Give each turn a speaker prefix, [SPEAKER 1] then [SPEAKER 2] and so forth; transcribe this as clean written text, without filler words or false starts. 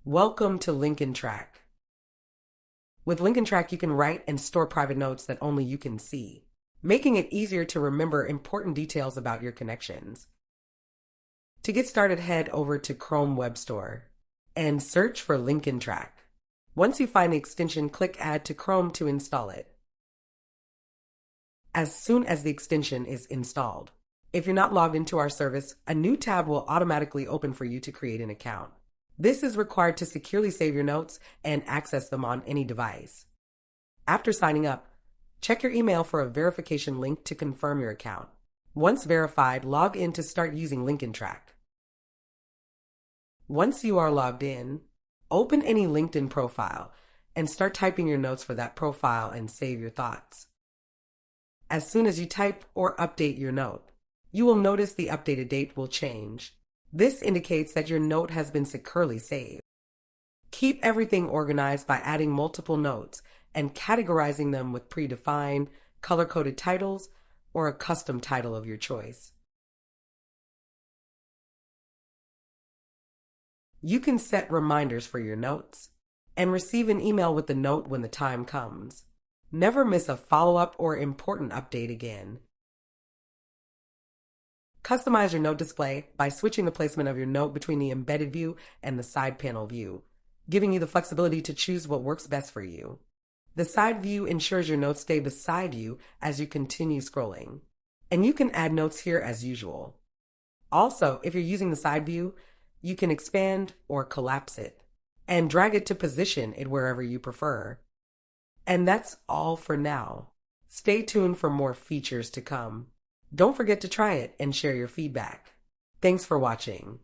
[SPEAKER 1] Welcome to LinknTrack. With LinknTrack, you can write and store private notes that only you can see, making it easier to remember important details about your connections. To get started, head over to Chrome Web Store and search for LinknTrack. Once you find the extension, click Add to Chrome to install it. As soon as the extension is installed, if you're not logged into our service, a new tab will automatically open for you to create an account. This is required to securely save your notes and access them on any device. After signing up, check your email for a verification link to confirm your account. Once verified, log in to start using LinknTrack. Once you are logged in, open any LinkedIn profile and start typing your notes for that profile and save your thoughts. As soon as you type or update your note, you will notice the updated date will change. This indicates that your note has been securely saved. Keep everything organized by adding multiple notes and categorizing them with predefined, color-coded titles or a custom title of your choice. You can set reminders for your notes and receive an email with the note when the time comes. Never miss a follow-up or important update again. Customize your note display by switching the placement of your note between the embedded view and the side panel view, giving you the flexibility to choose what works best for you. The side view ensures your notes stay beside you as you continue scrolling, and you can add notes here as usual. Also, if you're using the side view, you can expand or collapse it and drag it to position it wherever you prefer. And that's all for now. Stay tuned for more features to come. Don't forget to try it and share your feedback. Thanks for watching.